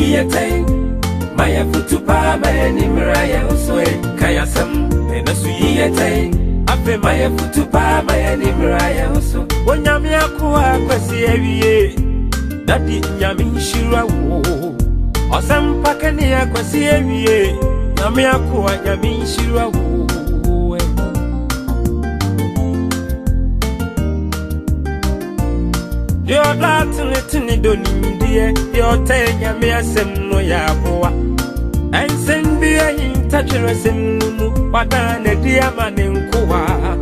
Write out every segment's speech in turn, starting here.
yiyete maya futupa maya nimra ya uswe kayasam enasu yiyete afe maya futupa maya nimra ya uso wonyame akwa kwasi ewie dadi nyame shira wo osam pakani akwasi ewie nyame akwa nyame shira wo Yo latini doni die yo te nyame asem no ya boa ensen bi ayin tachero sem nu wada na di amane nkoa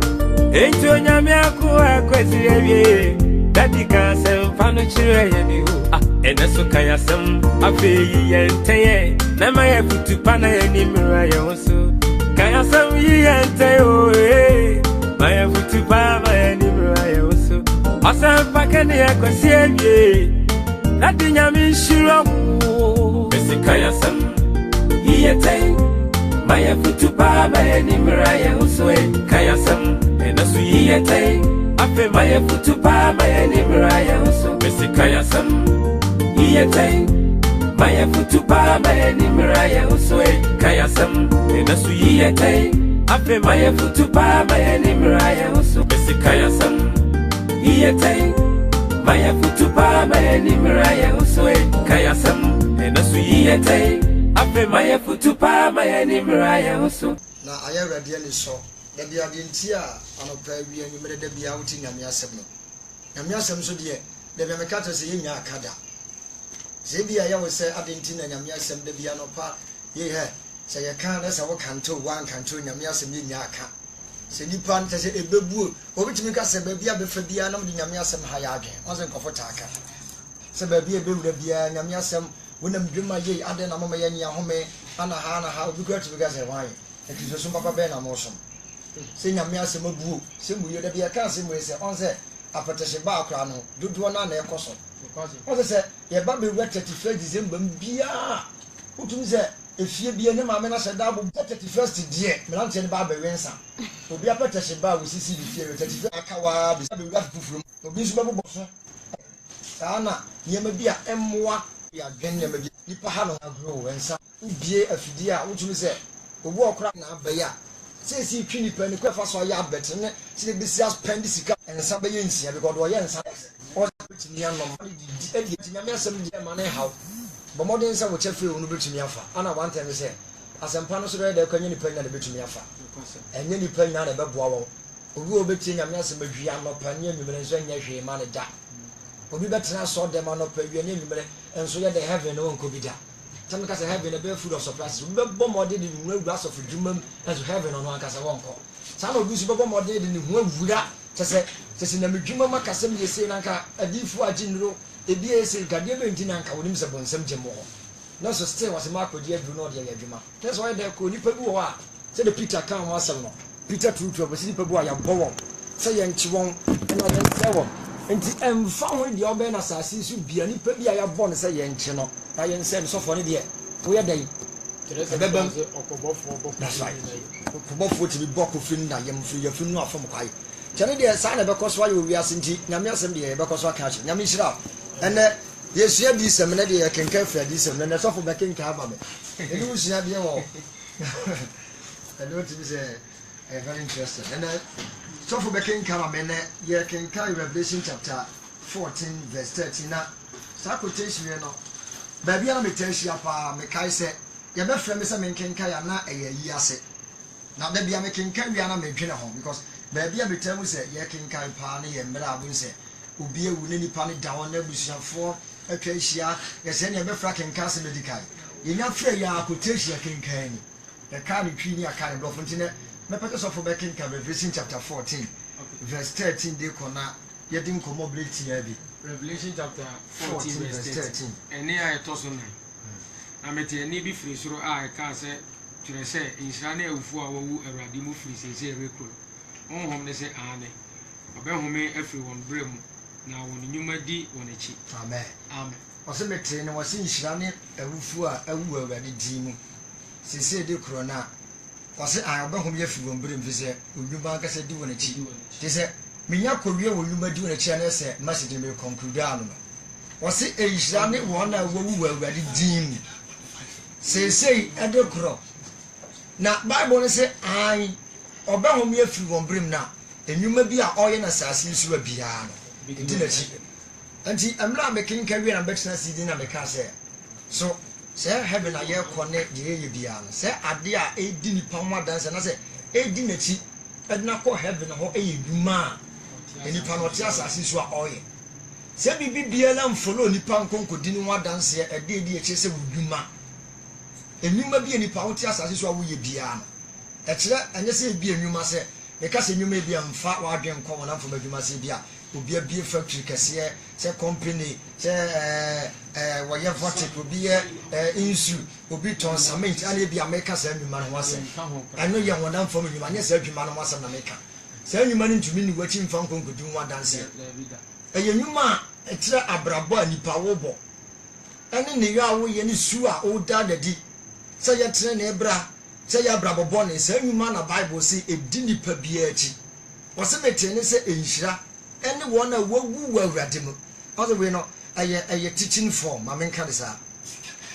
ento nyame akwa kwesi ewie dadi ka sem fanu chire ye ni ho eneso kaya sem afeyi yente ye na ma ya futupa na ye ni mira ye so kaya sem yente o ma ya futupa ma ye ni mira ye so Asam pakani akwasi ewie Nadi nyami shira wo Mesikaya sam Yiyete Maya futupa maya nimra ya uswe Kaya sam Enasu yiyete Afe maya futupa maya nimra ya uso Mesikaya sam Yiyete Maya futupa maya nimra ya uswe Kaya sam Enasu yiyete Afe maya futupa maya nimra ya uso Mesikaya sam Yiyete maya futupa maya nimra ya uswe kayasam enasu yiyete afe maya futupa maya nimra ya uso na ayawrade ni so da bia de ntia anopa wi anyumre da bia wuti nyame asem no nyame asem so de da bia meka to se yenya akada se bia ya wo se adenti na nyame asem da bia no pa ye he se ye kan na se wo kanto wan kanto nyame asem yenya aka se nipa nta se ebebu obitimi ka se babia befa bia na mde nyame asem ha ya adwen onse nkofo taka se babia bewura bia nyame asem wonam dwuma ye ade na mama ye nya home ana ha obi kwatu bi ga se wan etizo so papa be na mo so se nyame asem abu se muye da bia ka se mu se onse apetese ba akra no dodo na na ekoso onse se ye ba bewura 31 December bia utum se efie bia ne maame na sheda abu 31st die melante ne ba wensa obi apata sheba wo sisi bi fie 31 akawa bi sabe wi afufuru obi so bebo so sana nyema bia emmoa ya dwen nyema bia nipa ha no agro wensa ubie afidi a utum se obu okra na abaya se si twi nipa ne kwafa so ya betene se bi si spend sika ensa be yensia because do ye ensa o betini anom di nyame asem di ma ne haw Bomoden sa wo chefe onu betumi afa ana one time say asempa no so be da kwanya ni panya na betumi afa enye ni panya na be boa wo obi obeti nyame asem adwia no panya nwumere nso nya hwe ma ne da obi betena so dem no pa wi nya nwumere enso ye the heaven no nko bi da tam ka say heaven be full of surprises obi be bomode ni nwura of dwumam as heaven no aka say wonko sa na obi so be bomode ni hu awura tese na medwuma makasem yese na nka adifu aginro ebi ese gade be ntina nka wonim se bonsam gemo no so still was makodi adru no de adwuma that's why there ko nipa bi wo a se the Peter kan ho asem no Peter true obesi nipa bi a ya bowo se ye nchi won na de se wo enti emfa ho de obe na sase su bia nipa bi a ya bo no se ye nchi no na ye nse no sofo ne de wo ye dai ebebam okobofo that's right okobofo ti bi boko fin na yem fi yefun no afom kwai chane de sa na be koso ayo wi asinti nyame asem de ye be koso aka chi nyame hira ene yesu adi sem na de ye kenka fra di sem na sofo be kenka aba me eni usia de wo I don't think it's very interesting. And so for Becking Caramene, ye can carry Revelation chapter 14, verse 13. Now, so quotation, you know, baby, I'm a tension up, Mekai said, your best friend is a man can carry a year set. Now, baby, I'm making carry an American home because baby, I'm a tell me, say, ye can carry party and Mera say, will be a winning panic down there with your four, a case here, yes, any other fracking castle medical. You're not free, your quotation can carry. The kind of tree near kind of Fontina, my purpose of Becking Revelation chapter 14, verse 13, they cannot yet in comobility heavy. Revelation chapter 14, verse 13. And near a tossing. I met a nibby free, so I can't say to say, in Shane of 4 who a radimu free, say, recruit. On whom they say, Anne, about whom everyone brim. Now, when you may be on a cheap. Amen. Amen. Was a meeting, was in Shane, a wufua, a woo already demon. Se se de krona kwase aba hom ye fiwon brim fi se onwuma ka se di wona chi te se menya kowie onwuma di wona chi na se message me conclude anu no wɔse ɛnhyira ne wɔn a wɔwu wɔ awurade din mu seesei ɛde korɔ na bible no sɛ an ɔbɛhom yɛ firi wɔn berem na enwuma bi a ɔyɛ na asase so wa biara no ɛdi n'akyi nti mmerɛ a mekenka wie na bɛtena si din na meka sɛ so sɛ heaven a yɛkɔ ne deɛ yɛyɛ biara no sɛ ade a ɛdi nipa ho adanse na sɛ ɛdi n'akyi ɛdena kɔ heaven hɔ ɛyɛ dwuma a nipa no ɔte asase so a ɔyɛ sɛ biribi biara mfolo nipa nkonkodi ne ho adanseɛ ɛde edi akyire sɛ wodwuma enwuma bi nipa wote asase so a woyɛ biara no ɛkyerɛ ɛnyɛ sɛ ebi enwuma sɛ meka sɛ enwuma bi amfa wadwen nkɔ wɔn amfa adwuma sɛ bi a obi abie factory kɛseɛ sɛ company sɛ wɔyɛ votic obi yɛ insu obi tɔn cement ana bi ameka sɛ enwuma no ho asɛm ɛno yɛ wɔn amfa adwuma nyɛ sɛ adwuma no ho asɛm na meka sɛ enwuma no ntumi ni wakyi mfa nkonkodi ho adanseɛ ɛyɛ enwuma a ɛkyerɛ abrabɔ a nipa wobɔ ɛne ne yɛ a woyɛ ne su a woda dadi sɛ yɛtene ne bra sɛ yɛ abrabɔbɔ ne sɛ enwuma na bible sɛ edi nipa biara akyi wɔsɛ mete ne sɛ enhyira ɛne wɔn a wɔwu wɔ awurade mu ɔsɛ wei no ɛyɛ teaching form ma menka de saa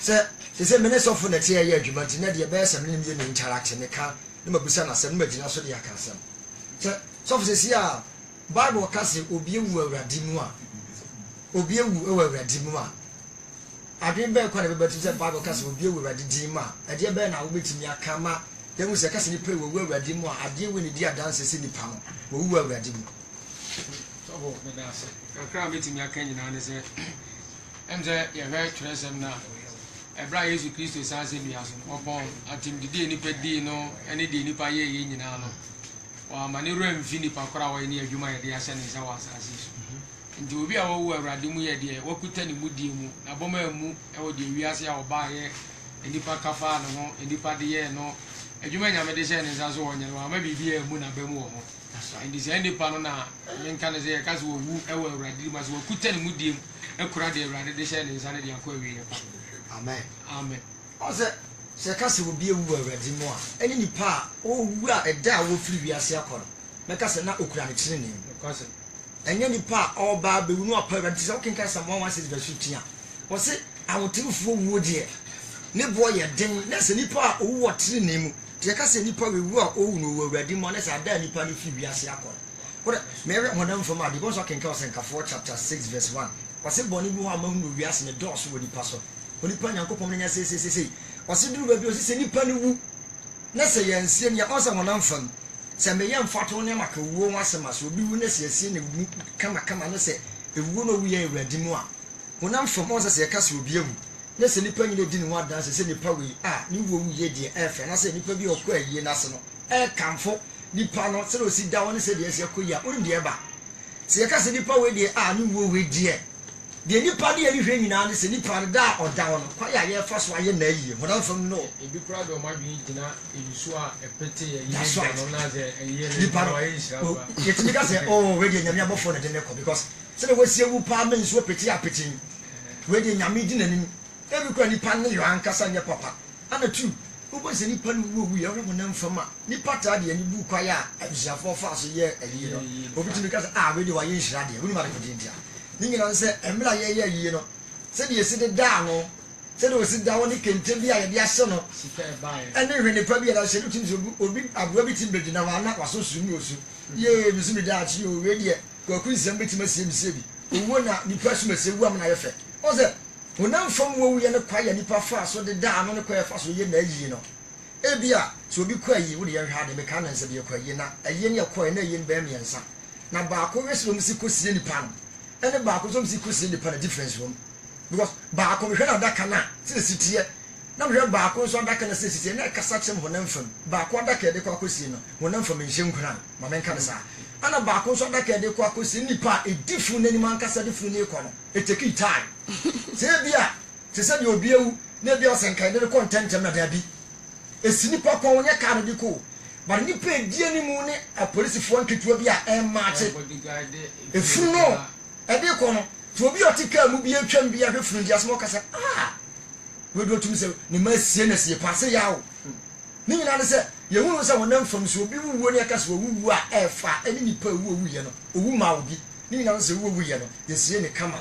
sɛ mene sɔfo na tie ɛyɛ adwuma nti na deɛ ɛbɛyɛ sɛ mene yɛ ne interact ne ka ne mabusa na asɛm ne magyina so de aka asɛm sɛ sɔfo sɛ si a bible ka sɛ obi ewu awurade mu a obi ewu wɔ awurade mu a adwene bɛɛ kɔ na bɛbɛtu sɛ bible ka sɛ obi ewu awurade din mu a ɛdeɛ bɛɛ na wobɛtumi aka ma yɛhu sɛ ka sɛ nipa ewu awurade mu a adeɛ wɔ ne di adanse sɛ nipa no wɔwu awurade mu sɔfo meda ase kakra a mɛtumi aka nyinaa ne sɛ ɛm sɛ yɛhwɛ twerɛsɛm no a ɛberɛ a yesu kristo saa sɛ nnua so no ɔpɔn atemdidie nipa dii no ɛne deɛ nipa yɛyɛ nyinaa no wɔama ne werɛ mfi nipa kora a wɔyɛ ne adwuma yɛde ahyɛ ne nsa wɔ asase so nti obi a wɔwu awurade mu yɛ deɛ wakuta ne mu die mu na bɔma mu ɛwɔ deɛ wiase a ɔbaayɛ nipa kafa ne ho nipa de yɛ no adwuma nyame de hyɛ ne nsa so wɔnyɛ no wɔama biribi a mu na bɛ mu wɔ ho nti sɛ nipa no na menka ne sɛ yɛka sɛ wɔwu ɛwɔ awurade mu sɛ wakuta ne mu die mu ɛkora deɛ awurade de hyɛ ne nsa no de akɔ awieɛ pa amen amen ɔsɛ sɛ ka sɛ obi ewu wɔ awurade mu a ɛne nipa a ɔwu a ɛda a wɔfiri wiase akɔ no mɛka sɛ na okura ne tiri ne mu ɛnyɛ nipa a ɔba abɛwu no apa awurade sɛ wokenka sɛ 1:6 a wɔse ahotefoɔ wuo deɛ ne boɔ yɛ den na sɛ nipa a ɔwu wɔ tiri ne mu deɛ ka sɛ nipa wewu a ɔwu no wɔ awurade mu a na sɛ ada a nipa no firi wiase akɔ no wɔdɛ mɛhwɛ honam fam a de bɔnsɔ kenka wɔ sɛ nkafoɔ chapter 6:1 wɔse bɔne bi hɔ a mahu no wiase ne dɔɔso wɔ nipa so onipa nyankopɔn no nyɛ seesei wɔse duru baabi ɔse sɛ nipa no wu na sɛ yɛnsie ne ɔsɛ honam fam sɛ meyɛ mfato ne maka wuo ho asɛm a sɛ obi wu na sɛ yɛsie ne wu kamakama no sɛ ewuo no wu yɛ awurade mu a honam fam ɔsɛ sɛ yɛka sɛ obi awu na sɛ nipa nyina di ne ho adanse sɛ nipa wei a ne wuo wu yɛ deɛ ɛfɛ na sɛ nipa bi ɔkɔ ayie n'ase no ɛkamfo nipa no sɛ osi da wɔn sɛ deɛ ɛsɛ kɔ yi a ɔno deɛ ɛba sɛ yɛka sɛ nipa wei deɛ a ne wuo wei deɛ nipa de yɛ hwɛ nyinaa ne sɛ nipa no da ɔda hɔ no kwae a yɛfa so ayɛ na ayie honam fam no ebi kora de ɔmadwene gyina ebiso a ɛpete yɛ no na sɛ ɛyɛ nipa no yɛtumi ka sɛ wei deɛ nyame abɔfoɔ na de ne kɔ because sɛdeɛ wɔasie wu paa ma nsuo pete apete wei deɛ nyame di n'anim ebi kora nipa ne yɛ ankasa nyɛ papa ana tu wobɔ sɛ nipa no wuo yɛ ɔrɛ honam fam a nipa taa deɛ ne bu kwae a abusuafoɔ fa so yɛ ayie no obi tumi ka sɛ wei deɛ wayɛ nhyira deɛ wonim adekɔde ntia ne nyinaa sɛ mmerɛ yɛyɛ ayie no sɛdeɛ yɛsi de daa no sɛdeɛ wɔsi da wɔ ne kente bi a yɛde ahyɛ no ɛne hwɛ nipa bi yɛde ahyɛ no tumi sɛ obi aboa bi tumi bɛgyina hɔ ana wasoso mu osu yee bisu mi daa akyi owie deɛ kwaku nsɛm bɛtumi asie mi sie bi owuo na nipa so ma sɛ wu amena yɛ fɛ ɔsɛ honam fam wɔ wuyɛ ne kwa yɛ nipa fa so de daa no ne kɔ yɛ fa so yɛ na ayie no ebi a sɛ obi kɔ ayie wode yɛhwɛ ade meka na nsɛ bi yɛkɔ ayie na ayie ne yɛkɔɛ na ayie no bɛyɛ mmiɛnsa na baako wɛ sɛ wɔm si kɔsie nipa no ɛne baako nso si kɔsie nipa no difference wɔ mu because baako mehwɛ na adaka no a sɛ sitiɛ na mehwɛ baako nso adaka no sɛ sitiɛ na ɛkasa kyerɛ m honam fam baako adaka yɛde kɔ akɔsie no honam fam nhyɛ nkuran ma menka no saa ana baako nso adaka yɛde kɔ akɔsie nipa a ɛdi funu n'anim ankasa de funu ne kɔ no ɛteki time sɛ bi a te sɛ deɛ obi awu na bi a ɔsɛ nkae de kɔ ntɛntɛm na daabi ɛsi nipa kɔn nyɛ kaa no de kɔ but nipa ɛdi anim ne apolisifoɔ nketewa bi a ɛmmaakye ɛfunu no ɛde kɔ no to obi ɔte kaa mu bi atwam bi ahwɛ funu di asɛm ɔkasa wedo tum sɛ ne ma sie na sie paase yawo ne nyinaa ne sɛ yɛhunu sɛ wɔnam fam so obi wuo ne aka sɛ owuwu a ɛfa ɛne nipa wuo yɛ no owu ma obi ne nyinaa ne sɛ wuo yɛ no yɛsie ne kama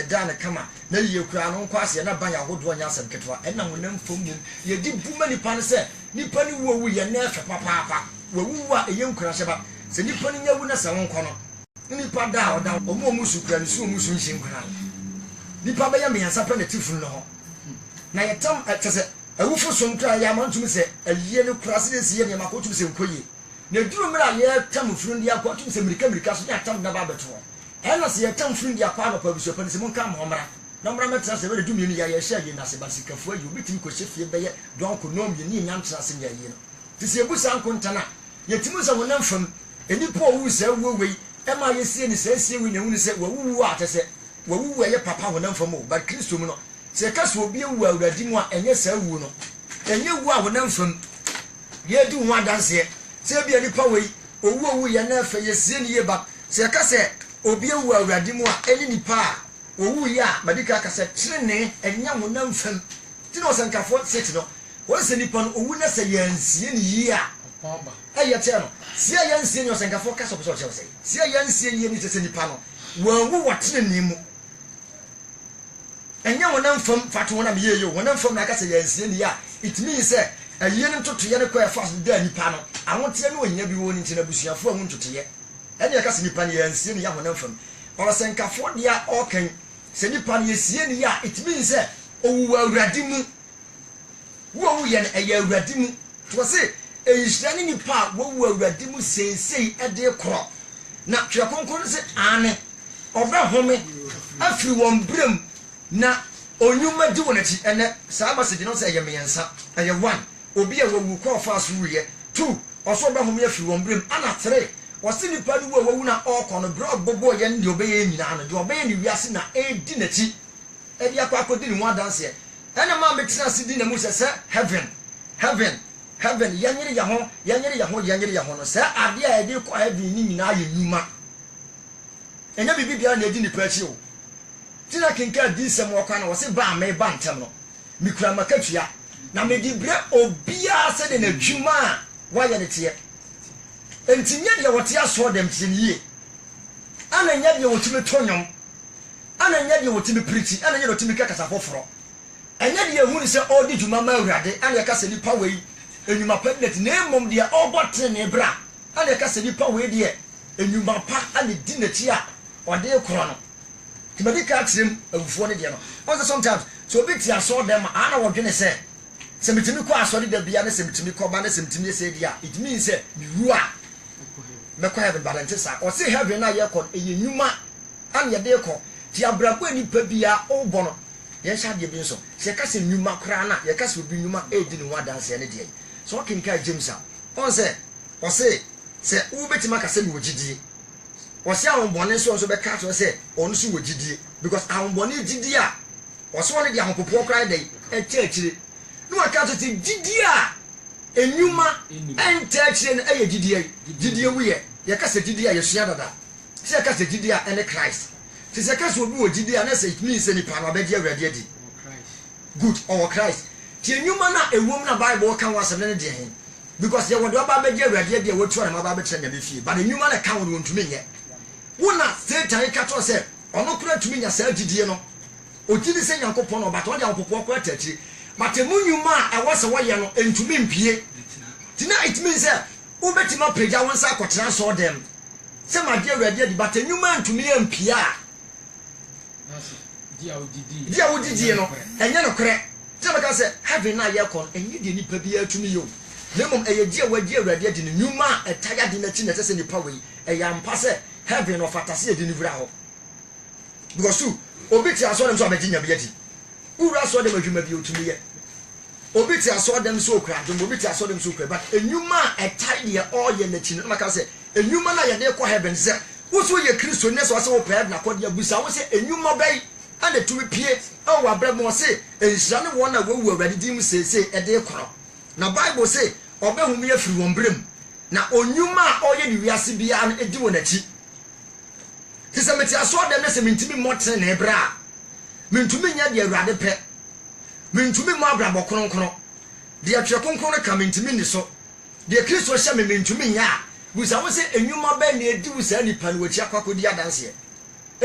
dan kama na ye kura no nkwase na ban yahodo nya asem ketwa na wonam fomum ye di buma nipa ne se nipa ni wo ye na efe papa wo a eye nkura hye ba se nipa ni nya wu na se wonko no nipa da oda omo su kura ni su omu su nshin kura nipa ba ya me yansa pa na tifun no ho na ye tam atese awufo so nkura ya mantum se aye ne kura se se ye ne makotum se nkoyi na duru mra ye tam furu ndi akwa tum se mirika so ya tam na ba beto ena se ye tam furu ndi akwa no pa biso pa se mon ka mo mra na mra metra se be dumi ni ya ye hye ye na se ba sikafu ayi obitim ko hye fie be ye donko nom ye ni nya ntra se nya ye no ti se ebusa nkontana ye timu se wonam fam eni po wu se wowei e ma ye sie ni se sie wi na hu ni se wawu a tese wawu ye papa wonam fam o ba Kristo mu no se ka so obi ewu awuradi mu a enye sa wu no enye wu a wonam fam ye di hu adanse se bia nipa wei owu ye na afa ye sie ni ye ba se ka se obi ewu awuradi mu a eni nipa a owu ya badika ka se trene enya wonam fam ti no se nkafo set no won se nipa no owu na se ye ansie ni yi a eye te no se ye ansie ni se nkafo ka so so che se se ye ansie ni ni se nipa no wanwu wotrene mu enya wonam fam fato wona me ye yo wonam fam na ka se ye ansie ni ya it means say aye ne ntoto ye ne kwa fast da nipa no awote ne onya bi woni ntina busuafo amu ntoto ye ene ka se nipa ne ye ansie ni ya wonam fam or senkafo dia okan se nipa ne ye sie ni ya it means say owu awurade mu wo ye ne ye awurade mu to se ehirani nipa wo wu awurade mu sensei ede kro na twa konkon se ane oba home afiri won brem na onyuma di wonati ene saa message no say ye meyensa eye 1 obi a wawu ko fa so wiye 2 oso ba home afiri won brem ana 3 wose nipa du wawu na okono bro bobo ye ndi obeye nyina no de obeye ni wiase na edi nati edi akwa akodi ni ho dance ene ma metina se di na mu se heaven yanyere ya ho no se ade a edi ko heaven ni nyina ye nyuma enya bibia na edi ni pa chi o tina kinka di sem okwa na wose ba me ba ntem no mikura makatua na me di bre obia se de na dwuma wa ya ne tie enti nya de wote aso dem tinie ana nya de wotimi tonyom ana nya de wotimi preach ana nya de wotimi kasa foforo enya de ehunu se odi dwuma ma awurade ana ya kasa nipa wei enyuma pregnant na emom de obotre ne bra ana ya kasa nipa wei de enyuma pa ana di na ti a ode ekoro no timadi ka tirem awufo ne de no also sometimes so bit ya so dem ana wodwene se semitimi ko asori da bia na semitimi ko ba na semitimi se dia it means say miru a meko heaven balance sa o se heaven na ye ko enyuma an ye de ko ti abrabo ni pa bia obo no ye sha de bi nso se ka se nyuma kra na ye ka se obi nyuma e di ni wa dance ne de so o kinka James a on se o se u betima ka se ni wogidie o se awon bone so be ka to se onu so wogidie because awon bone gidie a o so ne de ahopopo kra dey e chechire no aka to ti gidie a enyuma ente chire ne eye gidie wiye ye ka se gidie a ye sua dada se ka se gidie a ene Christ se ka se obi wo gidie a na se it means se ni pa no be die awurade adi good or Christ ti enyuma na ewom na Bible kan wasem ne de hen because ye wodo ba be die awurade adi e wotu na ma ba be tere na fie but enyuma na kan wo ntumi nye wona Satan ka to se ono kura tumi nya sa gidie no ogidi se Nyankopon no but wode apopo kura tachiri matemunyuma a wose woye no entumi mpie tina it means say wo betima pagya wonsa akotena so dem se ma die awurade adi but enyuma ntumi ampie a dia wodidie no enye no kure se baka se heaven na ye kon enye die nipa bia atumi yo lemom eye die wadi awurade adi no nyuma etaga di na chi na se nipa wei eya mpa se heaven of fantasy edi ni vra ho because su obi ti aso dem so abeginya bia di ura so dem adwuma bi otumi ye obi ti aso dem so okra dem obi ti aso dem so okra but enyuma etai de all ye na chi no maka se enyuma na ye de ko heaven se wo so ye Kristo ne so wo pɛ na ko de abusa wo se enyuma bai ade tumi pie o wa bra mo se enhira ne wona wawu awurade dim sese ede koro na Bible se obehum ye firi won brem na onyuma oye ni wiase bia na edi won achi tise meti aso dem na se mentimi motre na ebra mentumi nya de awurade pɛ mentumi mo abra bokronkron de atwe konkron ka mentimi ni so de Kristo hye me mentumi nya busa wo se enyuma ba na edi wo sa nipa no wachi akwakodi adanse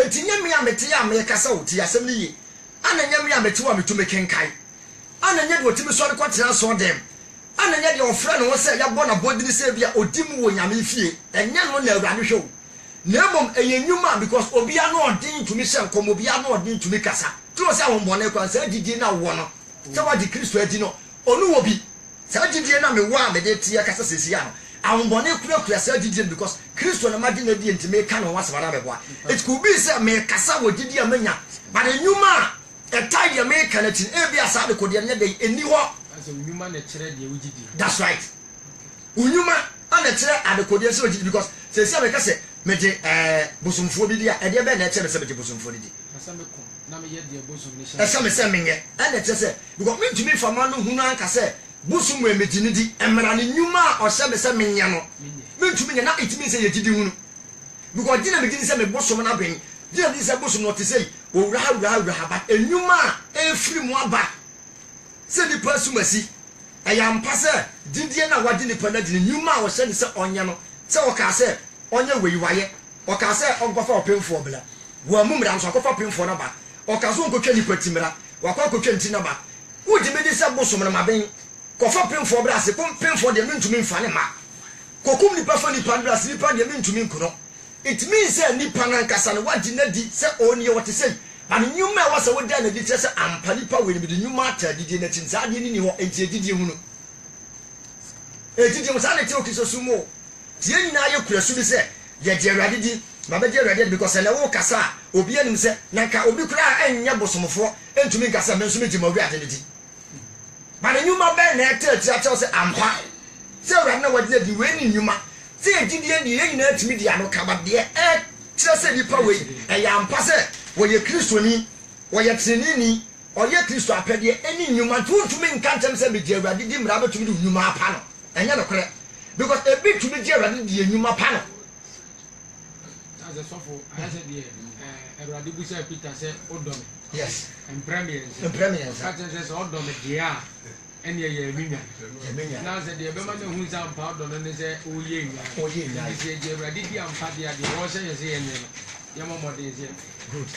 enti nyame a mete ya me kasa wo ti asem ni yi ana nyame a mete wa metumi kenkai ana nya de otimi so de kwatena so dem ana nya de ofra no se ya bo na bodini se bia odim wo nyame fie enya no na awurade hwe wo na mom eyenyuma because obia no odin tumi se nkom obia no odin tumi kasa to se awon bone kwa se didi na wo no se wa di Kristo adi no onu wo bi se didi na me wa me de tie kasa sesi ya no awon bone kura se didi because Kristo na madi na di ntime ka no wasabara beboa it could be say me kasa wo didi amanya but enyuma etai ya me kanatin e bia sa de kodie nya de eni ho as enyuma na kire de wugidi that's right unyuma ana kire adekodie se wugidi because se se me kase me de bosomfo bi dia e de be na kire se me de bosomfo di asa me ko na me ye de bosom ni sha asa me se me nye ana kire se because me ntumi fama no hunu anka se bosom we medini di emra ne nyuma o se me se me nye no me ntumi nye na itimi se ye gidi hunu because dina me gidi se me bosom na ben dina di se bosom no te sei o wura ba enyuma efiri mu aba se ni pasumasi ayampa se didie na wadi ni pana di nyuma wo se ni se onye no se o ka se onye weiwaye o ka se ogofa opemfo bla wo amumra nso akofa opemfo na ba o ka so nkotwa ni patimra wa kwa kotwa nti na ba wo di me di se bosom na maben kofa opemfo bla se pemfo de mentumi mfa ne ma kokum ni pa fa ni pandra se ni pa de mentumi nkono it means say ni pana nkasa no wadi na di se onye wote sei and nyuma was a wood and the teacher and panipa will be the new matter did in the Tinzadi in your entity. A did was only talking so sumo. Tieni na yo kura subi se ye jeradidi baba jeradidi because na wo kasa obi anim se na ka obi kura anya bosomfo entumi kasa menso me jima wi adenidi ba na nyuma be na ete se ampa se ora na wadi di we ni nyuma se edidi ni ye nyina atimi dia no kaba de e tire se nipa we e ya ampa se wo ye Kristo ni wo ye trinini o ye Kristo apede eni nyuma tuntumi nkantem se be jeradidi mra betumi di nyuma apa no enya no kore because a bit to be jeradidi di nyuma pa no as a sofo I said the Eradibu say Peter say odome yes and premiers that says odome dia and ye minya now said the bema no hu sam pa odome ne say oye nya say jeradidi am pa dia the wo say say enye no yamo modern say good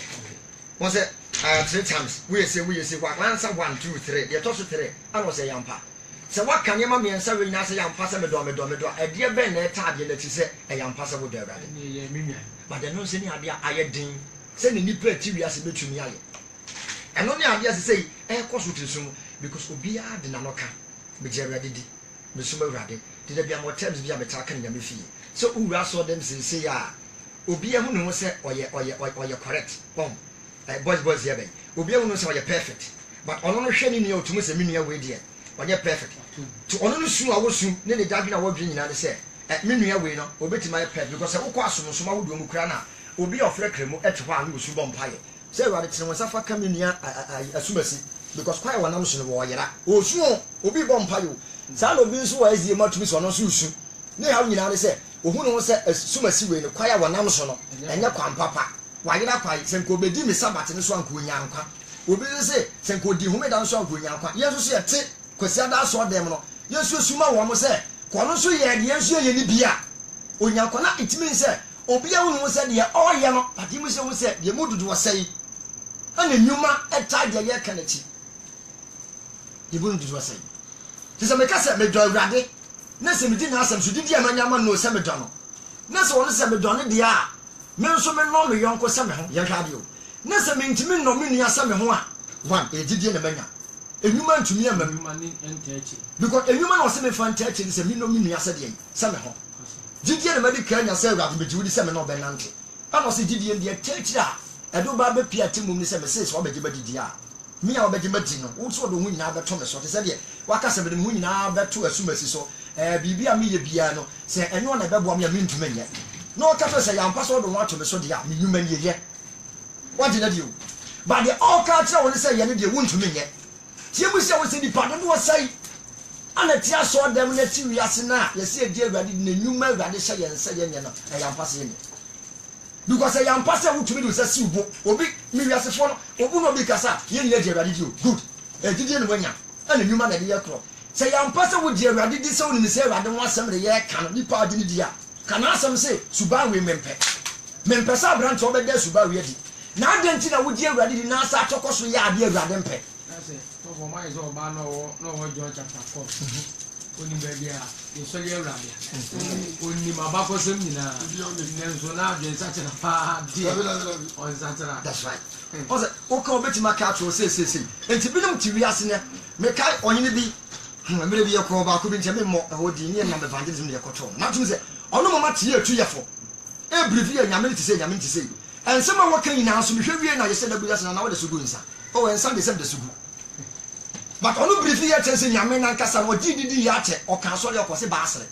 was it 3 times we say what answer 1 2 3 the toss 3 and was say yampa so what can yama me answer we na say yampa say me do e de ben na etade na ti say yampa say wo do Erade ye minya but the no say ni ade ayedin say ni nipa ti wi ase betumi aye eno ni ade ase say koso tisum because obi ade na no ka be Erade di me suma Erade di da bia mo terms bia me ta kan nyame fie so ura so dem say ya obi ahu ne ho say oye correct bom boys here ben obi ahu no say oye perfect but ono no hwe ni ne otumu say menua we die oye perfect to ono no su awosu ne ne dadwe na wadwe nyina ne say menua we no obetima perfect because wo kwa asom so ma wo do mu kura na obi ofre kremu ete ho anu su bom paye say Erade tene won safa ka menua asumasi because kwa wona so no wo yera osu obi bom paye sa no bi nso wa azie matumi so no so usu ne ha nyina ne say ohu no say asumasi we no kwa ya wona so no enya kwampapa wa yera kwa senko bedi mi sabat ne so anko nyankwa obi say senko di humeda so anko nyankwa yeso so yete kwasi ada so dem no yesu suma wo mo say kono so ye de yesu ye ni bia onyankwa na it means say obi a wonu say de o ye no pati mu say wo say de modudu wo say ana nyuma eta de ye kanachi de modudu wo say ti say me ka say me do Erade na say me di na asem so di dia manyama no say me do no na say wonu say me do ne de a me nso me no me yonko say me ho ye hwade o na say me ntimi no me nua say me ho a one e didie na manya enyuma ntumi amam because enyuma na ose me fantachi ni se mi no mi nua se de se me ho didie na madi kan nya se Erade me jiwudi se me no benante ana se didie de tachi a edo ba be pia timum ni se me se so obeje madidi a mi a obeje madi no wo so do hu nyina beto me so te se de waka se me de hu nyina beto asumasi so bibi a mi ye bia no se enyo na bebo am ya mi ntuma nye no ka fe se yampa so do wato me so de a mi nyuma ni ye what did you but the all culture won say ye ne de wo ntuma nye tie mu se wo se di pardon wo sai ana tia so dem na ti wiase na ye se di Erade na nyuma Erade hye ye nsa ye nye no ya mpase ye because ya mpase wo tumi do se si ubo obi mi wiase fo no obu no bi kasa ye ni di Erade di o good e didi no wanya ana nyuma na de ye kro se ya mpase wo di Erade di se wo ni se Erade wo asem re ye ka no ni pa di ni dia kana asem se suba we mempe me pesa branch obeda suba wiadi na adenti na wodi awurade di na asa atoko so ya ade awurade mpe that's it so for my is all ba no John chapter 4 oni baby a ye so ye awurade oni mabako sem nyina nenso na adwen sache na pa di on satara that's right oze oka obeti maka to say enti binom ti wiase ne me kai onyene bi mere bi yakọ ba ko bi nche me mo hodi ni na evangelism de yakoto na tum se ono mama tie atu yefo e brief ye nyame ti se ensema waka nyina so me hwe na ye se da buya na wo de sugu nsa o ensa de se de sugu but ono brief ye tense nyame na nkasa wo didi ya che o kan so le ko se baasre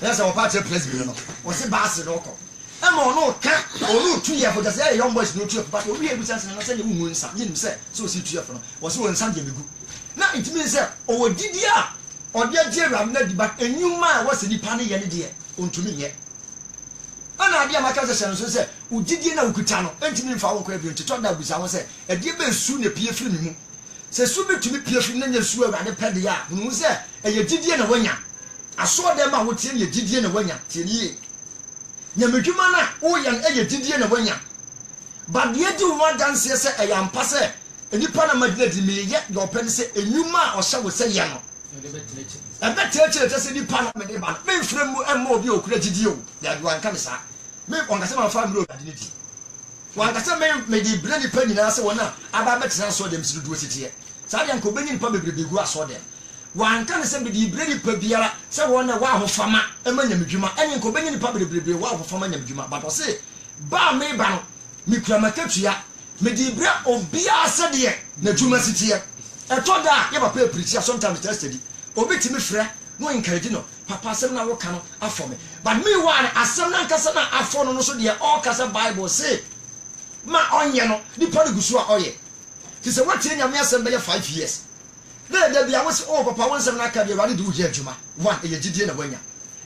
yesa wo pa che president no wo se baasre no ko e mo no ka onu tu yefo just say young boys no tu yefo but o wi e busa na se ye wu nsa yin se so si tu yefo no wo se wo nsa de megu na it means say o didi a o de ram na di but enyuma wo se nipa ne ye ne de ontumi ye ana ade amaka se so say o didi na ukuta no entimi mfa wo kwa bi ntito da busa wo say e de be su na pie firi mi mu se su betumi pie firi na nya su awade pede ya nu say e ye didi na wanya aso de ma wo tie ye didi na wanya tie ni nyamedwuma na wo yan e ye didi na wanya but ye di wo dance say e ya mpa say enipa na madina di me ye do pen say enwuma o hye wo say ye no e beteche te say nipa na me de ba me frem mu emma obi okura didi o ya do anka me sa me on ka say ma family o dadi di wan ka say me di bre nipa nyina say wona aba betena so dem sidu do sitie sa de anka obenyi nipa bebrebe gu aso dem wan ka say me di bre nipa biara say wona wa hofama ema nyamedwuma eni anka obenyi nipa bebrebe wa hofama nyamedwuma but o say ba me ba no me kura makatua me di bra obia asede na dwuma sitie eto da ye papa preach sometimes tested obi timi frɛ no encourage no papa asɛm na wo ka no afɔ me but me one asɛm na nkasa na afɔ no so de all kasa bible say ma onye no nipa de gusu a oye ti sɛ watie nyame asɛm bɛyɛ 5 years na da bia wo se oh papa wo nsɛm na ka de wade de wo adwuma one e yegidie na wanya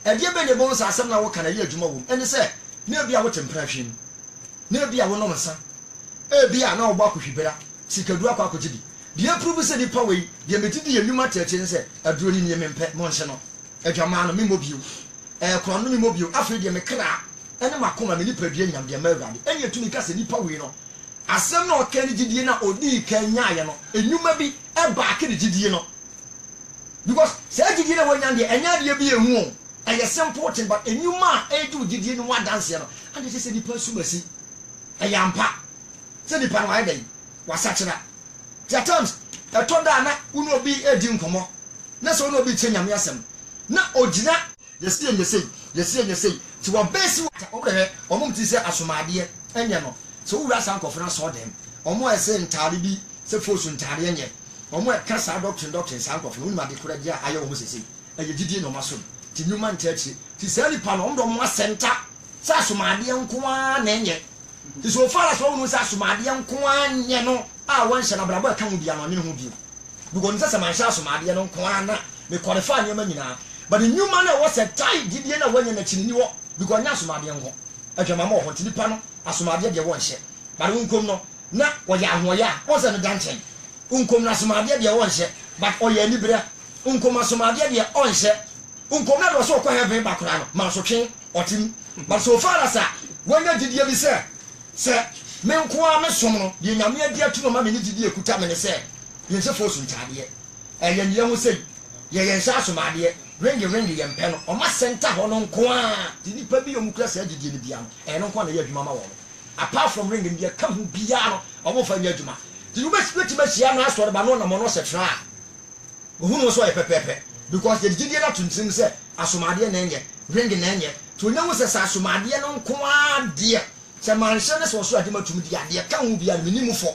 ɛdeɛ bɛ ne bon sa asɛm na wo ka na ye adwuma wo ɛne sɛ na bia wo tempra hwem na bia wo no nsa bia na wo ba kohwibera sikadu akwa akogidi dia prove se nipa wei dia metidi ye nwuma tete ne se aduro ni ne mempe mo nse no adwama no memobio kro no memobio afre dia mekra ene makoma me nipa dua nyam dia mawrade ene etumi ka se nipa wei no asem na oka ni gidie na odi kan nyaye no enwuma bi ba ka ni gidie no because se gidie na wanya dia enya dia bi ehu o eye simple thing but enwuma edu gidie no wa dance no and they say nipa sumasi eyampa se nipa no ayi wasachira there times etoda na unu obi edi nkomo na so unu obi chenyame asem na ogina yesi ti wo base water obrebe omum ti se asomade enye no so wura san kofra so dem omo ese ntare bi se fosu ntare enye omo e kasa doctor san kofra unu ma de kura dia aye omo sese eye gidie no maso ti nyuma ntachi ti se ali pa no ndo mo asenta sa asomade nko a na enye ti so far so unu sa asomade nko a nye no one shana brabo ka mu bia no ne ho bi because nsa man sha asomade no nko ana me qualify nyama nyina but the new man was a tie gidie na wanya na chini wo because nya asomade nko adwama ma ho tinipa no asomade de won hye but unkom no na wo ya ahoya o se no danchen unkom na asomade de won hye but o ya ni bra unkom asomade de on hye unkom na do so ko heaven bakora no ma so twen otim but so far as wanya gidie bi se men kwa me som no de nyame adi atu no ma me ni gidie kuta me ne se ye se fosu ntade ye ye ho se ye sha asomade ring ye mpe no o ma center ho no kwa di nipa bi omukura sa gidie ni bia no no kwa na ye adwuma ma wo apart from ring bi ka hu bia no o mo fa nya adwuma di you best bet ma hia na asore ba no na mo no se tra ohu no so ye pepepe because the gidie na tuntim se asomade na enye ring na enye to nya ho se sa asomade no kwa de se manhye ne so ade matum di ade ka hu bia minimu fo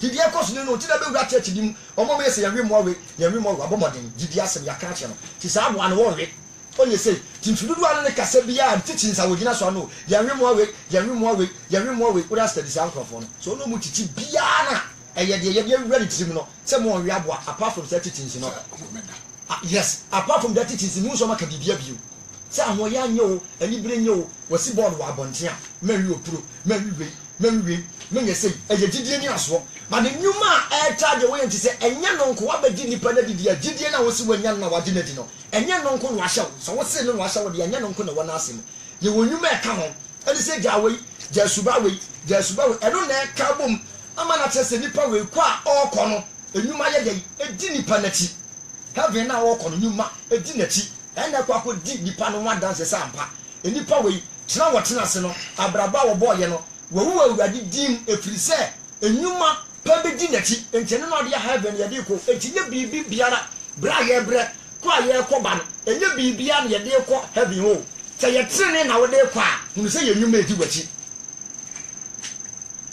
gidi ekos ne no ti da be wura church dim omo me se yanwe mo abomoden gidi asem ya ka che no ti sa abo an wo we onye se ti mfidudu an ne kasa bia titi nsa wogina so no yanwe mo we ura study sa ankrofo no so no mu titi bia na eye de ye wura ni tirim no se mo we abo apart from that titi nsi no yes apart from that titi nsi mu so maka bibia bio se ahoya nyo anibire nyo wasi board wa abontia mawi opuro mawi menye sei eye gidie ni aso but the nyuma charge we nti se enye no nko abagi nipa na didi gidie na wosi wanya na wade na di no enye no nko no ahyew so wose no ahyew de enye no nko na wona asem ye wonyuma e ka ho ɛde sɛ gyawe gyasuba we ɛno na ɛka bom ama na kyerɛ sɛ nipa we kɔ a ɔkɔ no enwuma yɛ dɛ edi nipa n'akyi heaven na ɔkɔ no nwuma edi n'akyi ɛna ɛkɔ akɔ di nipa no wa danse sɛ ampa enipa we tena wɔtena ase no abraba wɔbɔ yɛ no wɔwu awurade dim efiri sɛ enwuma pa bi di n'akyi nkyɛn no ɔde heaven yɛde kɔ eti nye biribi biara bra yɛ brɛ kɔ a yɛ kɔ ba no enye biribi a yɛde kɔ heaven o sɛ yɛ tene na wɔde kɔ a hunu sɛ yɛ enwuma edi wɔkyi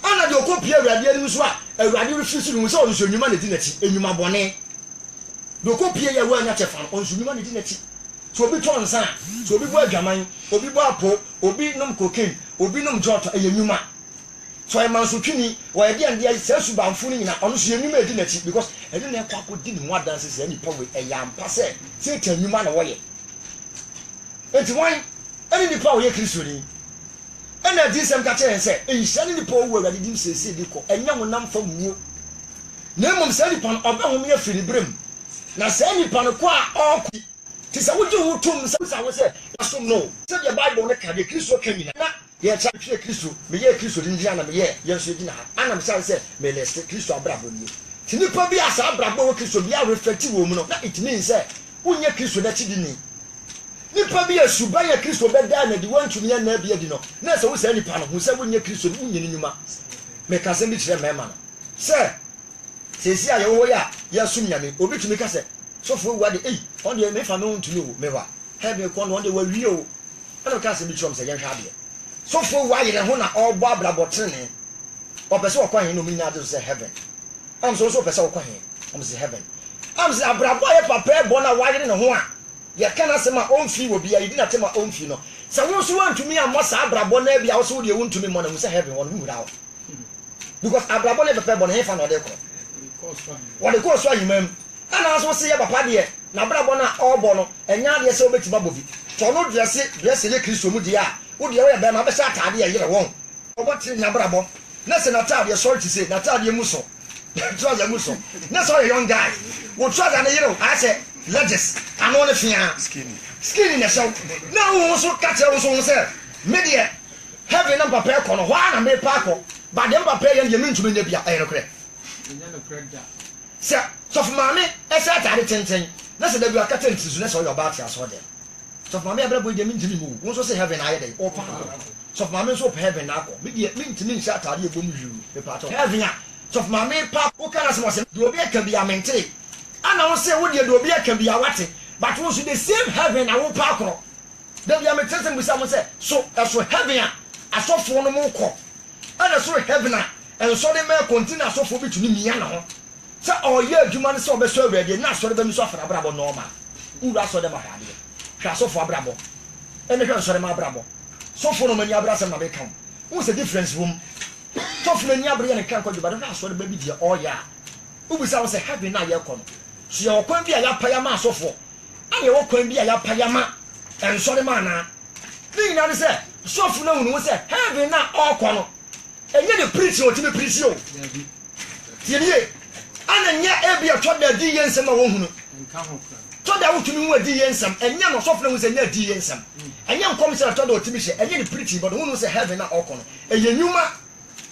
ana de okɔ pie awurade anim so a awurade refi so no sɛ ɔno so enwuma na di n'akyi enwuma bɔne de okɔ pie yɛ wɔ anya kyɛ fa ɔno so enwuma na di n'akyi so obi tɔ nsa so obi bɔ adwaman obi bɔ apo obi nom cocaine obi nom jɔtɔ ɛyɛ enwuma so ɛyɛ mansotwini wɔyɛ de andeɛ sɛ subanfo no nyina ɔno so enwuma edi n'akyi because ɛde na ɛkɔ akɔ di ne ho adanse sɛ nipa we ɛyɛ ampa sɛ sɛ enwuma na wɔyɛ enti wɔn ɛne nipa a wɔyɛ kristoni ɛna di sɛm ka kyerɛ sɛ ɛnhyɛ ne nipa owu awurade dim sɛsɛ di kɔ ɛnyɛ ho nam fam muo na mmom sɛ nipa no ɔbɛhom yɛ firi berem na sɛ nipa no kɔ a ɔkɔ ti sɛ wogye wo tom sɛ wo sɛ asom no sɛdeɛ bible no ka deɛ kristo ka nyina na yɛkyɛ twɛ kristo meyɛ kristo de ngyina na meyɛ yɛnso gyina ha anam sɛ melɛste kristo abrabɔ nie ti nipa bi a saa abrabɔ wɔ kristo bi a reflect wɔ mu no na it means sɛ wonyɛ kristo n'akyi di ni nipa bi asuba yɛ kristo bɛda na di wɔntumi yɛ na bi adi no na sɛ wo sɛ nipa no hu sɛ wonyɛ kristo no wonyɛ ne nnwuma meka sɛ bi kyerɛ mɛma no sɛ sɛsi a yɛwɔ yɛ a yɛsom nyame obi tumi ka sɛ sɔfo wa de on de me fa me ntumi o me wa he be kon on de wa wie o ana ka se bi chom se yen hwa de sɔfo wa yere ho na ɔbɔ abrabɔtene ɔpɛ sɛ ɔkɔ hen no mi na de sɛ heaven am so pɛ sɛ ɔkɔ hen am sɛ heaven am sɛ abrabɔ yɛ papa bɔ na wa yere ne ho a yɛ kana sɛ ma ɔmfi wo bia yidi na tema ɔmfi no sɛ wo so wantumi amɔ sa abrabɔ na bia wo so de wontumi mɔ na mu sɛ heaven won hu rawo because abrabɔ ne papa bɔ na he fa na ɔde kɔ wɔde kɔ so ayimam ana so se ya papa de na brabɔ na ɔbɔ no enya de sɛ obetuma bobi to no dresse le kristo mu de a wo de yɛ bɛ ma bɛ sɛ atade yɛ yere wɔn ɔbɔ tiri na brabɔ na sɛ na atade sorry to say na atade mu so trouser mu so na sɛ ɔyɛ young guy wo trouser na yere a sɛ legs ano ne fia skinny na sɛ na wo so ka kyerɛ wo so sɛ me de heaven na papa ɛkɔ no hɔ na me pa akɔ ba de papa yɛ de me ntumi nya bia ɛyɛ no korɛ sɛ sɔfo maame ɛsɛ atade tenten na sɛ dabi akata ntisu na sɛ ɔyɛ ɔba ate aso de sɔfo maame abɛrɛ bɔ de mi ntimi mu wo nso sɛ heaven ayɛ dɛ ɔpa sɔfo maame nso pɛ heaven akɔ mi deɛ mi ntimi nhyɛ atade ebom hwiu pepa atɔ heaven a sɔfo maame pa wo kana sɛ wɔsɛ de obi aka bi amente ana wo sɛ wo deɛ de obi aka bi awate but wo so the same heaven na wo pa akɔ dabi ame tenten bisa mo sɛ so ɛso heaven a asɔfo no mo kɔ ana so heaven a ɛnso de mɛ kontina asɔfo bi tuni mia na ho sɛ ɔyɛ adwuma no sɛ ɔbɛsɔ awurade na asɔre bɛmi so afra abrabɔ nɔɔma wura asɔre ma hwade hwɛ asɔfo abrabɔ ɛne hwɛ nsɔre ma abrabɔ sɔfo no mani abra sɛm na bɛka wo sɛ difference wom sɔfo no ani abra yɛ ne ka nkɔdwo bade hwɛ asɔre bɛbi deɛ ɔyɛ a wobisa wo sɛ heaven na yɛkɔ no so yɛwɔ kwan bi a yɛapaya ma asɔfoɔ ana yɛwɔ kwan bi a yɛapaya ma ɛnsɔre ma anaa ne nyinaa ne sɛ sɔfo no hunu wo sɛ heaven na ɔkɔ no ɛnyɛ ne preach ɔtumi preach o tiɛnie ana nya ebi atɔda di yɛ nsɛm a wɔhunu tɔda wotumi hu adi yɛ nsɛm ɛnyɛ no sɔfo no sɛ nya di yɛ nsɛm ɛnyɛ nkɔm sɛ tɔda otumi hyɛ ɛnyɛ ne preaching but hunu sɛ heaven na ɔkɔ no ɛyɛ nnwuma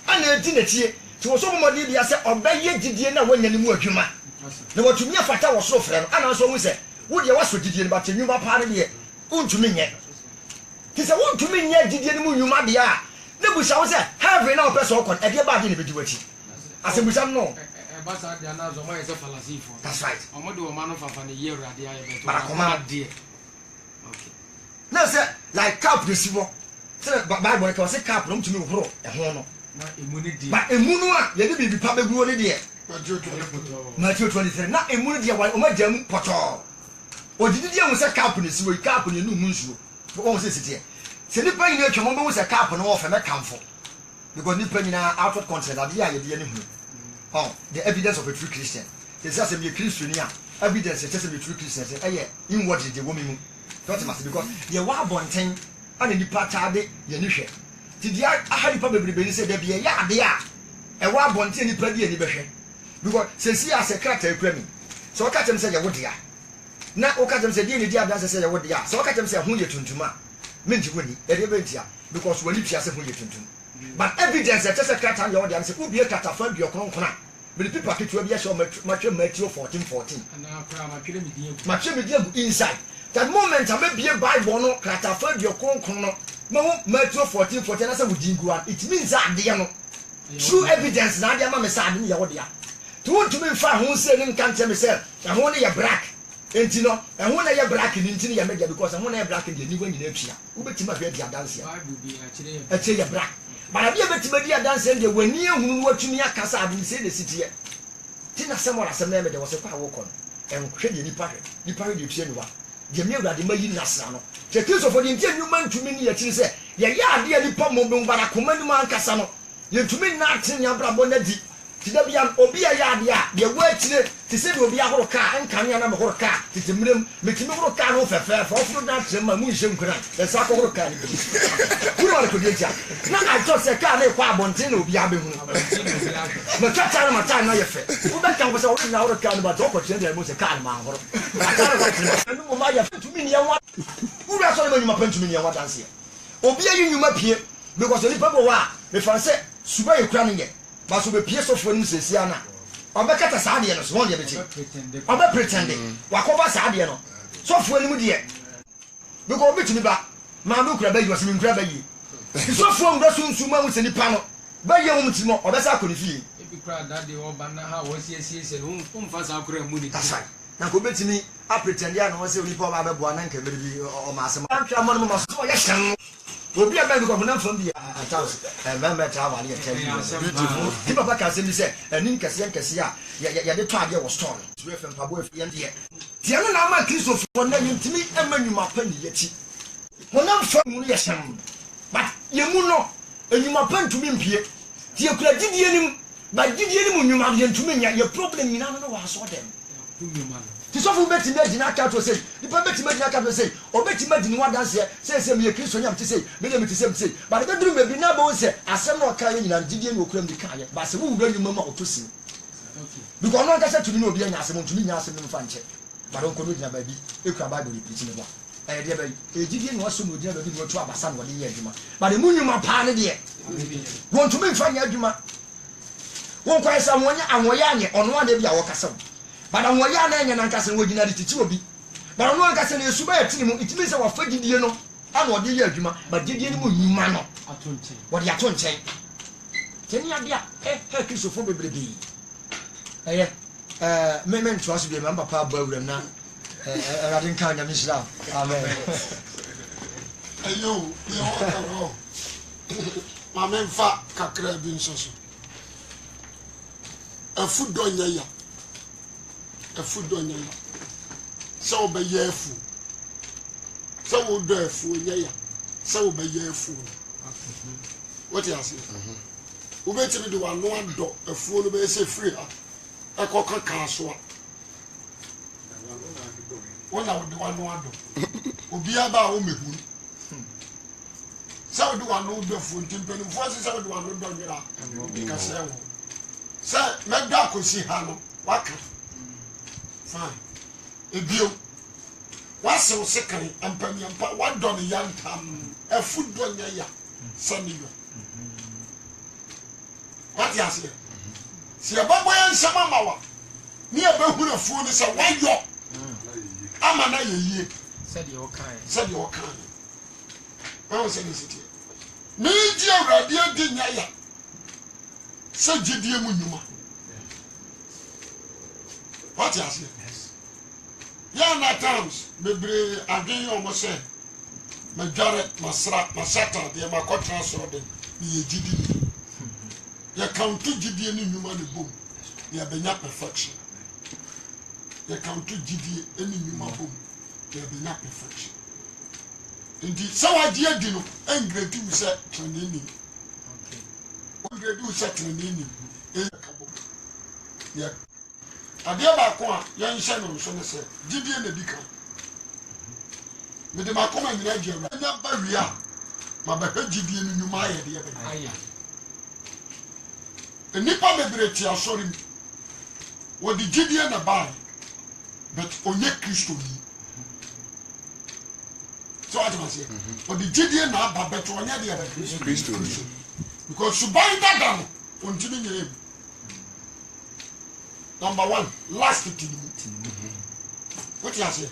ana edi n'atie ti wɔ so bɔmɔde bia sɛ ɔbɛyɛ didie na wɔnya ne mu adwuma na wɔtumi afata wɔ soro frɛ no ana nso hu sɛ wo deɛ wasɔ didie no ba te nnwuma paa no deɛ wontumi nyɛ ti sɛ wontumi nyɛ didie no mu nnwuma deɛ a ne busa wo sɛ heaven na ɔpɛ sɛ ɔkɔ no ɛdeɛ baade ne bɛdi w'akyi asɛmbusa no basa dia na zo mo yɛ sɛ falasifo that's right ɔmo de ɔma no fafa ne yɛ awurade ayɛ bɛtɔ barakoma deɛ okay na sɛ like cap de sibɔ sɛ bible ka sɛ cap no mtumi horo ɛho no na emu ne deɛ ba emu no a yɛde bibi pa bɛguo ne deɛ Matthew 23 na emu ne deɛ ɔma gya mu pɔtɔɔ odidi deɛ mu sɛ cap ne sibɔ cap ne nu mu nsuo wɔn sɛ sitiɛ sɛ nipa nyina atwa mo bɛhu sɛ cap no wɔfɛ mɛkamfo because nipa nyina outward content adeɛ a yɛde ne hu the evidence of a true Christian. They say some Christian evidence that a true Christian. Inward the woman. Don't must because you are born 10 and the patade Yanisha. Did you have probably said there be a yard there? A war born 10 penny any better. Because since he has a character premium. So I catch him say, what dear. Now, Okatam said, the idea doesn't say what dear. So I catch him say, who you to ma. menti woni e de bentia because wali tua se ho ye tuntum but evidence that just krata ya odi am se obi krata fa bi okronkron a me the people ketua bi a show Matthew 14:14 na kra ma twere mi din Matthew me dey inside that moment I may be a Bible no krata fa bi okronkron no Matthew 14:14 na say we din guan it means that they no true evidence na dey am me say ade ya wo dia to want to me fa ho say ni nkan tell me say na ho ne ya black enti no ho na ya black ni enti ya media because ho na ya black dey ni gwa nyina apia wo betima hwe dia dance ya Bible bi a kire ya black but bia betima dia dance dey wani ehunu watumi akasa ade say the city ti na se mo la se me de wo se kwa wo kon en hwe de nipa de pie ni wa de me awurade mayi nasra no te kristo for de enti enuma ntumi ni ya kire se ya ade nipa mo be mbara koma ni ma ankasa no ye ntumi na ate nya brabo na di ti da bia obi ya ade a de wa akire ti se de obi ahoro ka enka nya na me horo ka ti timrem metimi horo ka no fefe for ofro da trema mu nhye nkura e sa ko horo ka ni kuro wala ko di tia na I just say ka na kwa abonte na obi abehu ma tata na mata na ye fe wo be kan ko se wo na horo ka ni ba to ko tire mo se ka na ma horo aka na ko tire no mo ma ya tumi ni ya wa wura so na nyuma pantumi ni ya wa danse obi ayi nyuma pie because oni pebo wa me fan se suba ye kura ni ye ba so be pie so fo ni sesia na obekata saade no so won de beti obe pretend wa cover saade no so fo ni mu de because obi tumi ba ma do kura ba yi o se mi kura ba yi so fo ndo sunsu ma mu se ni pa no ba ye mu ti mo obe sa ko ni fie e bi kra da de o ba na ha wo siesie se no mfa sa kura mu ni asai na ko betimi a pretend ya no wo se oni pa ba be bo na nka mere bi o ma asem antwa mo no ma so ye hyen obi a bɛn ko mo na fam bi ataus mɛmɛ ta wa ne tell you beautiful di papa ka se mi se ani nkɛse a ya de to ade wo store no fm pabo efi ye de tie no na ma kristo fo na yintimi ema nwuma pa ni yati mo na fam no ye hyɛm but ye mu no enwuma pa ntumi mpie tie kura didie nim ba didie nim nwuma ye ntumi nya ye problem nyina no wa so dem ti so fu beti me dina ka to say di pa beti me dina ka to say o beti me dina wa dance say me kristo nyam ti say me dem ti say ba de duru me bi na ba o say asem no ka ye nyina didie no okuram di ka ye ba se wo wura nyuma ma o to si because no ka say to ni obi anya asem ntumi nya asem no fa nche ba don ko no dina ba bi ekura bible di preach me ba e de ba e didie no aso no dina ba bi no to abasa no de ye adwuma ba de mu nyuma pa ne de won tumi fa nya adwuma won kwa sa mo nya anwoya anye ono ade bi a wo kasa but on waya na nya nankase wo gina de titi obi but on nankase na esuba etini mu itimi se wa fagidie no ana ode ye adwuma but gidie ni mu nyuma no atonchen wo de atonchen teni ade a kristofo bebrebe eye men trust be member pa ba awuram na radin kan nya misra amen ayo ye ho ma men fa kakra bi nsoso afu donya ya afu donya ya so be ye afu so wo do afu nya ya so be ye afu what you say wo be timi de wa no ado afu no be se free ha ekoka ka so a wona wo de wa no ado obi aba wo mehu so do wa no do afu ntimpeni fo se so do wa no do nyira ka se wo se me do akosi ha no waka fine ebio wase wo sekare ampani ampa wadon yantam afudo nya ya saniyo what you say si ababo yan sama mawa ni abahura fu ni se wayo ama na yeye said you okay I was saying city ni ji awrade adi nya ya se gidie mu nyuma what you say ya na times bebre adwen omo se majare masra masata de makotra so de ye gidi ya countu gidi ni nyuma ne bom ya benya perfection ya countu gidi ni nyuma bom ya benya perfection ndi sawa di adi no engredi wu se trenini engredi wu se trenini e kabo ya adia ba ko a yan hye no so ne se gidie na bi kan me de makoma nyina giawa nya ba wia ma ba gidie no nyuma ya de ya ba aya enipa bebre ti asori wo di gidie na ba but onye kristo ni So what am I saying? But the GDN now, but better on the other Christo. because you buy that down, continue your name. Number one, last to you. What you say?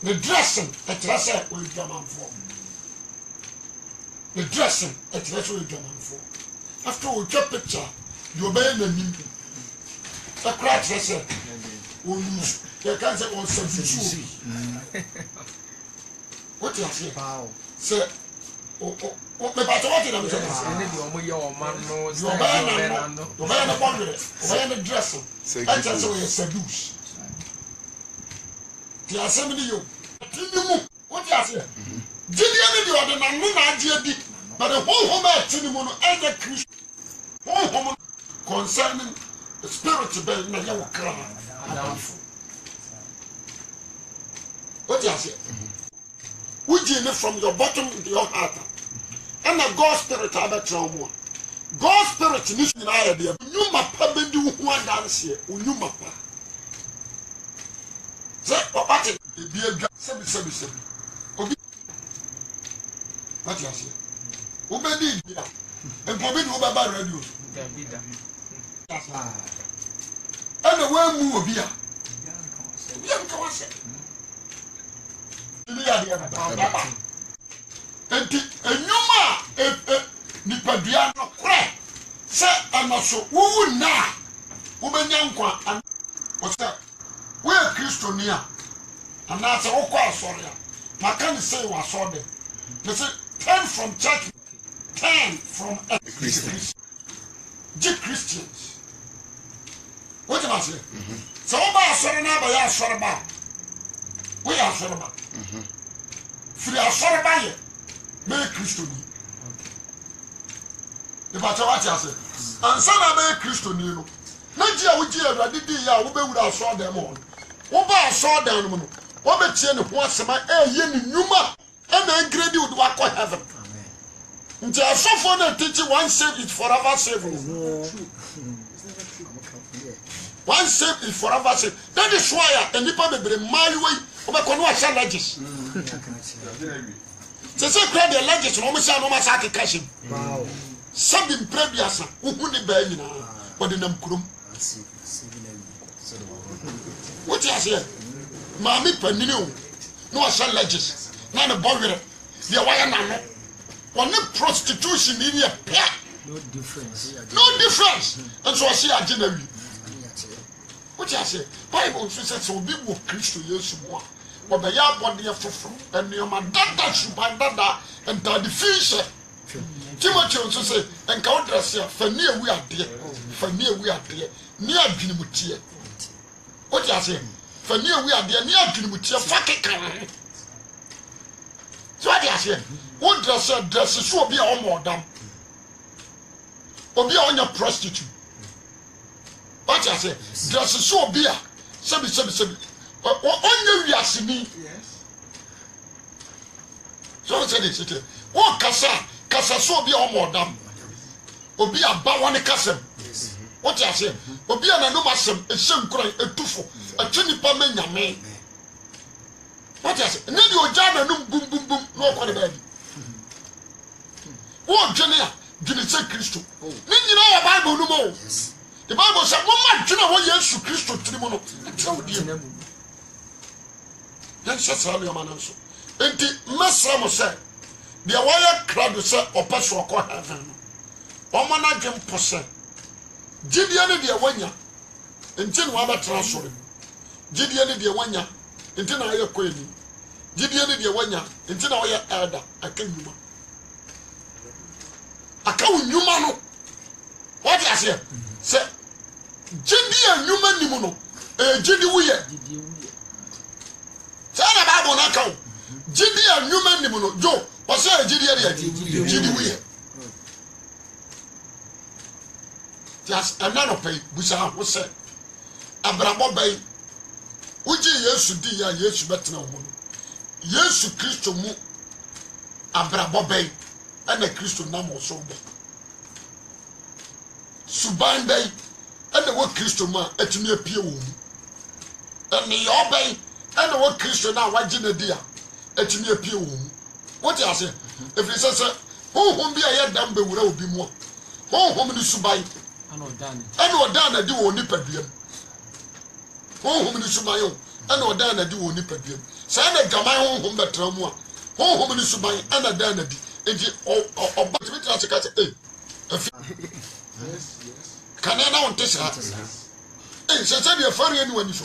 The dressing, a dresser will be man for. The dressing, a dresser will be man for. After we get picture, you obey the new. The crowd dresser will lose. You can't say on substitute. What you say? Wow. Say, oh, me bato what you say? Ene di omo ye o man no You style obey no. the boundary. Obey the dressing. I just say we seduce. The assembly you. What you say? Gideon the other man no na di, but the whole home at Tinimu no either Christ. Whole home concerning the spirit to be na ya wakra. What you say? Would you from your bottom of your heart? And a God spirit about trauma. God spirit is in our idea. You must be doing one dance here. You must. Say, what is it? Be a sebi. Obi. What you say? Obedi bida. And forbid Obaba radio. And the way move Obia. Obia come on say. Enti enyuma nipadua no kore se amaso wu na wo benya nkwa o se we Kristo ni a ana se wo kwa asore a maka ni say wa so de me say turn from church, turn from Christians. Christians. What am I saying? So ba asore na ba ya asore ba. We are asore ba. Free asore ba ye. Me Kristo ni. The battle what you say. And son of me Kristo ni no. Na ji a wo ji Awurade di ya wo be wura asore dem ho. Wo ba asore dem no. Wo be tie ne ho asema ye ni nyuma. And then grade would walk on heaven. Nti asofo na teach one save it forever save. One save it forever save. That is why and nipa bebre my way obekono asha legis. Se se pray the legis no mo sha no ma sa kekashim. Wow. Sabim prebiasa uhu ni ba nyina. Odi nam kurum. What you say? Mami panini o. No asha legis. Na the boy the wire na no prostitution in here no difference and so I see agena wi what you say Bible says so be wo Kristo Yesu mo a be ya body foforo and your man dada shuban dada and the future Timothy also say and ka dress ya fa ne wi ade ni adwene mutie what you say fa ne wi ade ni adwene mutie fa kekan. So what you say? What dress so be on more dam. Obi on your prostitute. What you say? Dress so be a sebi. On your yasini. Yes. So say this it. What kasa so be on more dam. Obi a ba one kasem. What you say? Obi an no masem e sem kura etufo. A twini pa me nyame. What you say? Nedi ojana no boom no kwa the baby. What jenia? Jeni say Kristo. Ni nyina ya Bible no mo. The Bible say mo ma jena wo Yesu Kristo tiri mo no. Tell di. Yan say sala yo mananso. Enti mesra mo say the wire crowd say opeso ko heaven. O ma na dwem pose. Gidie ne de wanya. Enti no aba transfer. Gidie ne de wanya. Enti na aye ko eni. Gidie ne de wanya. Enti na oye elder akanyuma. Akanyuma no. What you say? Say gidie nyuma ni mu no. Gidi wuye. Say na Bible na kawo. Gidie nyuma ni mu no. Jo, o say gidie de gidi wuye. Just another pay busa ho say abrabo bay uji Yesu di ya Yesu betena ho no. Yesu Kristo mu abrabo bay ana Kristo nam so be suban bay ana wo Kristo mu atumi apie wo mu ene yo bay ana wo Kristo na waje na dia etimi apie wo mu what you say if you say honhom bi aye dam be wura obi mu honhom ni subai ana odan na di wo nipaduam honhom ni subai o ana odan na di wo nipaduam say na gaman honhom betra mu a honhom ni subai ana dan na di enti obatimi tra se ka se yes kanena won tesa se de afare ni wani so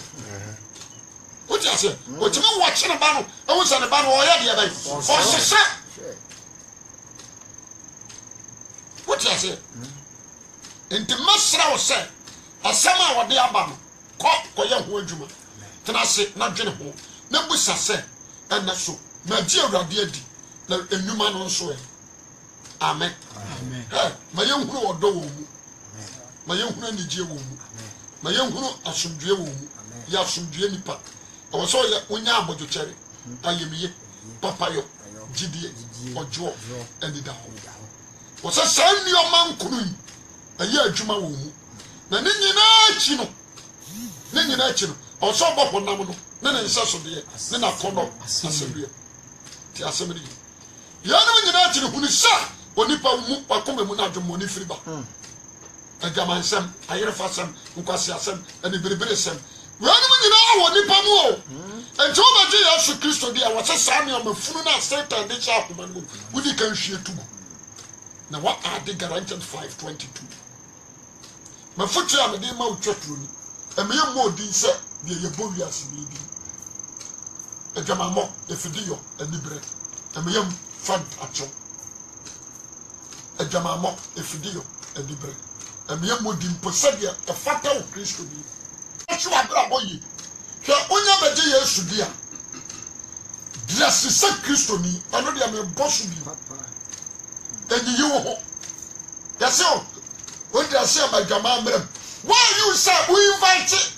what you say what you watch na ba no e wo sa na ba no o ya de ba o se what you say enti masra wo say asama wo de aba no ko ye ho adwuma tena se na dwene ho na busa se na so na ji awrade adi na enuma no nso e amen amen ma ye hunu odo wo mu ma ye hunu anije wo mu ma ye hunu asomdwe wo mu ya asomdwe nipa o so ye onya abodwochere ayemiye papayo gidie ojo endida ho o se sanni o mankunu yi aye adwuma wo mu na ne nyina achi no o so bofo nam no ne nsa so de ne na kono asebie ti asebiri ya no nyina achi no hunu sa onipa mu akoma mu na adwuma ni firiba agamansam ayerefasam nkwasiasam ani bereberesam wani nyina wo nipa mu o enti o baje Yesu Kristo dia wo se saa me amafunu na Satan de cha akoma no wudi kan hwie tugu na what are the guaranteed 5:22 mafutu am de ma utwaturo ni emeye modi se de ye bowi asibidi agamamo efidiyo anibere emeye fad acho agamamo efidiyo anibere emeye modi mposadia efata o Kristo ni achu abra boyi hwe onya baje Yesu dia dress se Kristo ni ano dia me bosu bi enyi wo ho yaseo when they say my grandma mem why you say we invite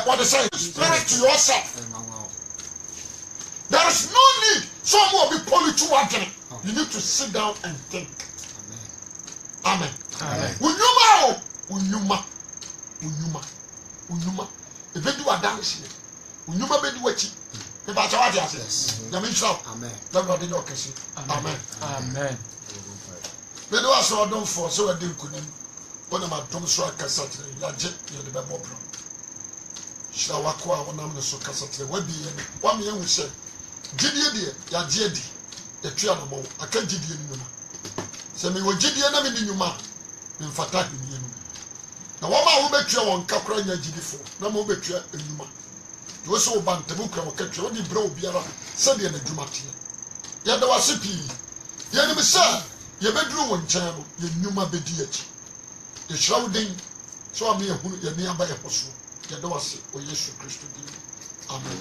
what they say spirit to yourself there is no need some will be polytu again you need to sit down and think amen unyuma ebedu adanse unyuma bedu wachi e ba chawa dia se na me show amen let God do okesi amen bedu aso odon for so we dey kunim ona ma dom so akasatre ya je ye de bebo bro shira wako a ona me so kasatre wa bi ye wa me hu se gidie de ya je di ya tua na mo aka gidie ni nyuma se me wo gidie na me ni nyuma me mfata ni enu na wo ma wo betua won kakra nya gidifo na mo betua enyuma wo so ba ntabu kra wo katua wo di bro biara se de na dwuma tie ya da wasipi ye ni me sa ye beduru won chan no ye nyuma bedi achi ye shrouding so am ye hunu ye ni aba ye poso ye da wasi o Yesu Kristo di amen.